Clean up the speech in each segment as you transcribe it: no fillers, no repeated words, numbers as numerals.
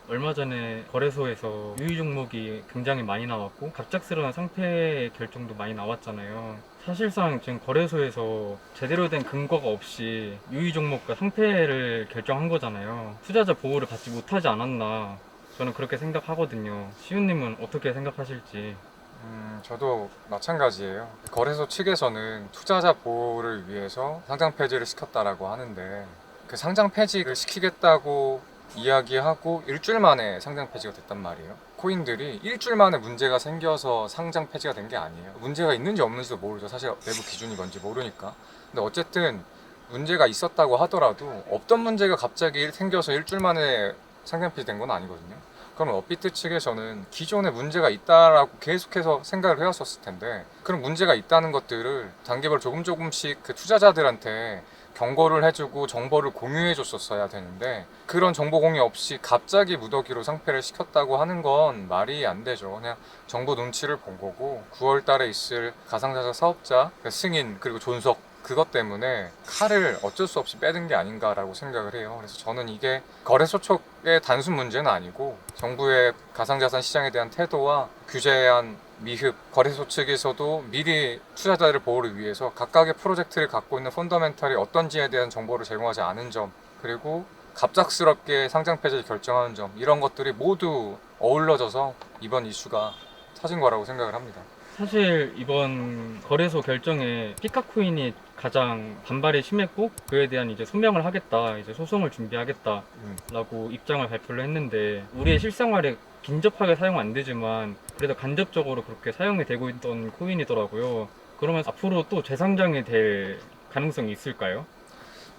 얼마 전에 거래소에서 유의 종목이 굉장히 많이 나왔고 갑작스러운 상패 결정도 많이 나왔잖아요. 사실상 지금 거래소에서 제대로 된 근거가 없이 유의 종목과 상패를 결정한 거잖아요. 투자자 보호를 받지 못하지 않았나, 저는 그렇게 생각하거든요. 시우님은 어떻게 생각하실지. 저도 마찬가지예요. 거래소 측에서는 투자자 보호를 위해서 상장 폐지를 시켰다라고 하는데 그 상장 폐지를 시키겠다고 이야기하고 일주일 만에 상장 폐지가 됐단 말이에요. 코인들이 일주일 만에 문제가 생겨서 상장 폐지가 된 게 아니에요. 문제가 있는지 없는지도 모르죠. 사실 내부 기준이 뭔지 모르니까. 근데 어쨌든 문제가 있었다고 하더라도 없던 문제가 갑자기 생겨서 일주일 만에 상장 폐지된 건 아니거든요. 그럼 업비트 측에서는 기존에 문제가 있다라고 계속해서 생각을 해왔었을 텐데 그런 문제가 있다는 것들을 단계별로 조금씩 그 투자자들한테 경고를 해주고 정보를 공유해 줬었어야 되는데 그런 정보 공유 없이 갑자기 무더기로 상패를 시켰다고 하는 건 말이 안 되죠. 그냥 정부 눈치를 본 거고 9월 달에 있을 가상자산 사업자 승인 그리고 존속 그것 때문에 칼을 어쩔 수 없이 빼든 게 아닌가라고 생각을 해요. 그래서 저는 이게 거래소 쪽의 단순 문제는 아니고 정부의 가상자산 시장에 대한 태도와 규제안 미흡, 거래소 측에서도 미리 투자자들을 보호를 위해서 각각의 프로젝트를 갖고 있는 펀더멘탈이 어떤지에 대한 정보를 제공하지 않은 점, 그리고 갑작스럽게 상장 폐지를 결정하는 점, 이런 것들이 모두 어우러져서 이번 이슈가 터진 거라고 생각을 합니다. 사실 이번 거래소 결정에 피카코인이 가장 반발이 심했고, 그에 대한 이제 소명을 하겠다, 이제 소송을 준비하겠다라고 입장을 발표를 했는데, 우리의 실생활에 긴접하게 사용 안 되지만 그래도 간접적으로 그렇게 사용이 되고 있던 코인이더라고요. 그러면 앞으로 또 재상장이 될 가능성이 있을까요?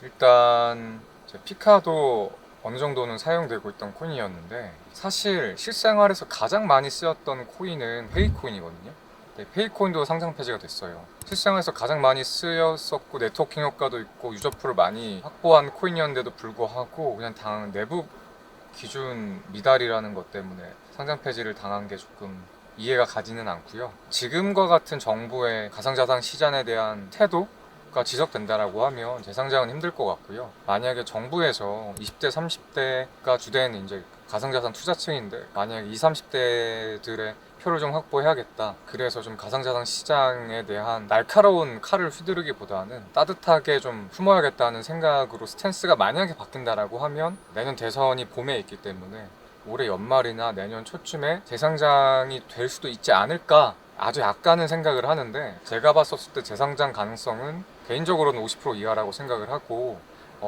일단 피카도 어느 정도는 사용되고 있던 코인이었는데 사실 실생활에서 가장 많이 쓰였던 코인은 페이코인이거든요. 네, 페이코인도 상장 폐지가 됐어요. 실생활에서 가장 많이 쓰였었고 네트워킹 효과도 있고 유저풀을 많이 확보한 코인이었는데도 불구하고 그냥 당 내부 기준 미달이라는 것 때문에 상장 폐지를 당한 게 조금 이해가 가지는 않고요. 지금과 같은 정부의 가상자산 시장에 대한 태도가 지속된다라고 하면 재상장은 힘들 것 같고요. 만약에 정부에서 20대, 30대가 주된 이제 가상자산 투자층인데 만약에 20, 30대들의 표를 좀 확보해야겠다. 그래서 좀 가상자산 시장에 대한 날카로운 칼을 휘두르기보다는 따뜻하게 좀 품어야겠다는 생각으로 스탠스가 만약에 바뀐다라고 하면 내년 대선이 봄에 있기 때문에 올해 연말이나 내년 초쯤에 재상장이 될 수도 있지 않을까 아주 약간은 생각을 하는데 제가 봤었을 때 재상장 가능성은 개인적으로는 50% 이하라고 생각을 하고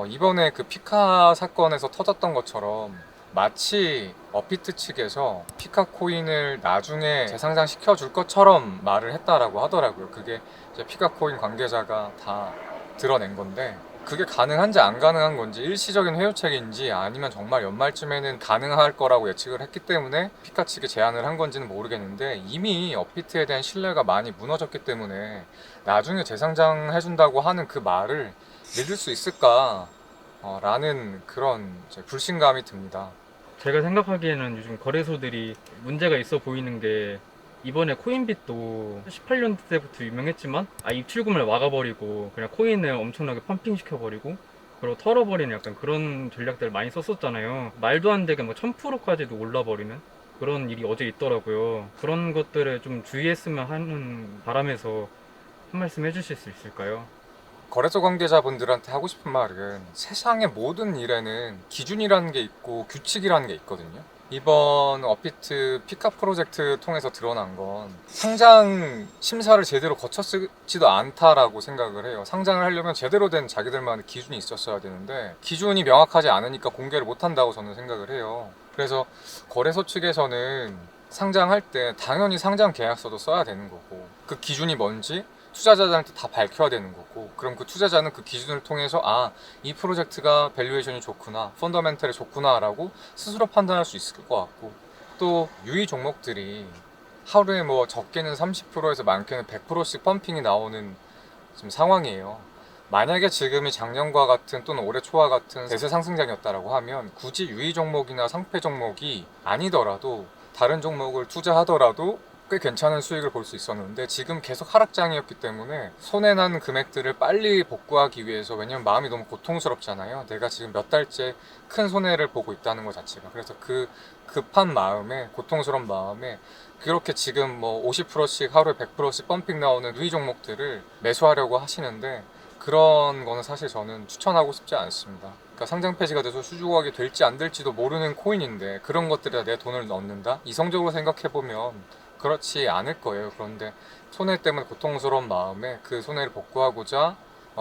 이번에 그 피카 사건에서 터졌던 것처럼 마치 업비트 측에서 피카 코인을 나중에 재상장 시켜줄 것처럼 말을 했다라고 하더라고요. 그게 이제 피카 코인 관계자가 다 드러낸 건데 그게 가능한지 안 가능한 건지 일시적인 회유책인지 아니면 정말 연말쯤에는 가능할 거라고 예측을 했기 때문에 피카 측이 제안을 한 건지는 모르겠는데 이미 업비트에 대한 신뢰가 많이 무너졌기 때문에 나중에 재상장 해준다고 하는 그 말을 믿을 수 있을까 라는 그런 이제 불신감이 듭니다. 제가 생각하기에는 요즘 거래소들이 문제가 있어 보이는 게, 이번에 코인빗도 18년도 때부터 유명했지만 입출금을 막아버리고 그냥 코인을 엄청나게 펌핑시켜버리고 그리고 털어버리는 약간 그런 전략들을 많이 썼었잖아요. 말도 안 되게 뭐 1000%까지도 올라버리는 그런 일이 어제 있더라고요. 그런 것들에 좀 주의했으면 하는 바람에서 한 말씀 해주실 수 있을까요? 거래소 관계자분들한테 하고 싶은 말은 세상의 모든 일에는 기준이라는 게 있고 규칙이라는 게 있거든요. 이번 업비트 피카 프로젝트 통해서 드러난 건 상장 심사를 제대로 거쳤지도 않다라고 생각을 해요. 상장을 하려면 제대로 된 자기들만의 기준이 있었어야 되는데 기준이 명확하지 않으니까 공개를 못한다고 저는 생각을 해요. 그래서 거래소 측에서는 상장할 때 당연히 상장 계약서도 써야 되는 거고 그 기준이 뭔지 투자자들한테 다 밝혀야 되는 거고 그럼 그 투자자는 그 기준을 통해서 이 프로젝트가 밸류에이션이 좋구나 펀더멘털이 좋구나 라고 스스로 판단할 수 있을 것 같고 또 유의 종목들이 하루에 뭐 적게는 30%에서 많게는 100%씩 펌핑이 나오는 지금 상황이에요. 만약에 지금이 작년과 같은 또는 올해 초와 같은 대세 상승장이었다라고 하면 굳이 유의 종목이나 상패 종목이 아니더라도 다른 종목을 투자하더라도 꽤 괜찮은 수익을 볼 수 있었는데 지금 계속 하락장이었기 때문에 손해난 금액들을 빨리 복구하기 위해서, 왜냐면 마음이 너무 고통스럽잖아요. 내가 지금 몇 달째 큰 손해를 보고 있다는 것 자체가. 그래서 그 급한 마음에, 고통스러운 마음에 그렇게 지금 뭐 50%씩 하루에 100%씩 펌핑 나오는 누이 종목들을 매수하려고 하시는데, 그런 거는 사실 저는 추천하고 싶지 않습니다. 그러니까 상장 폐지가 돼서 수주곡하게 될지 안 될지도 모르는 코인인데 그런 것들에 내 돈을 넣는다? 이성적으로 생각해보면 그렇지 않을 거예요. 그런데 손해 때문에 고통스러운 마음에 그 손해를 복구하고자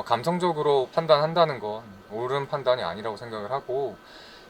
감성적으로 판단한다는 건 옳은 판단이 아니라고 생각을 하고,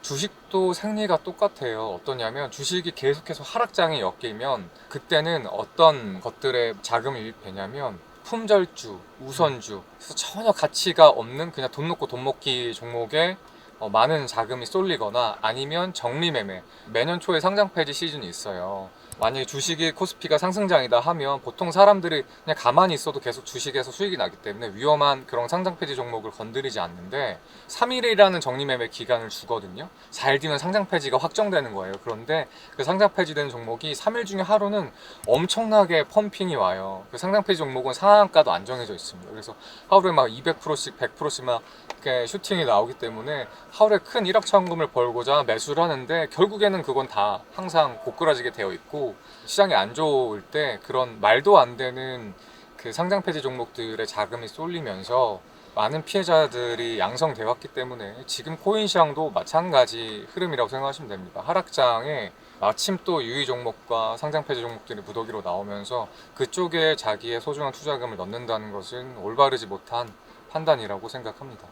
주식도 생리가 똑같아요. 어떠냐면 주식이 계속해서 하락장이 엮이면 그때는 어떤 것들에 자금이 유입되냐면 품절주, 우선주, 그래서 전혀 가치가 없는 그냥 돈 놓고 돈 먹기 종목에 많은 자금이 쏠리거나, 아니면 정리매매, 매년 초에 상장 폐지 시즌이 있어요. 만약에 주식이 코스피가 상승장이다 하면 보통 사람들이 그냥 가만히 있어도 계속 주식에서 수익이 나기 때문에 위험한 그런 상장 폐지 종목을 건드리지 않는데, 3일이라는 정리매매 기간을 주거든요. 4일 뒤면 상장 폐지가 확정되는 거예요. 그런데 그 상장 폐지되는 종목이 3일 중에 하루는 엄청나게 펌핑이 와요. 그 상장 폐지 종목은 상한가도 안 정해져 있습니다. 그래서 하루에 막 200%씩 100%씩 막 이렇게 슈팅이 나오기 때문에 하루에 큰 일확천금을 벌고자 매수를 하는데, 결국에는 그건 다 항상 고꾸라지게 되어 있고, 시장이 안 좋을 때 그런 말도 안 되는 그 상장 폐지 종목들의 자금이 쏠리면서 많은 피해자들이 양성되어 왔기 때문에 지금 코인 시장도 마찬가지 흐름이라고 생각하시면 됩니다. 하락장에 마침 또 유의 종목과 상장 폐지 종목들이 무더기로 나오면서 그쪽에 자기의 소중한 투자금을 넣는다는 것은 올바르지 못한 판단이라고 생각합니다.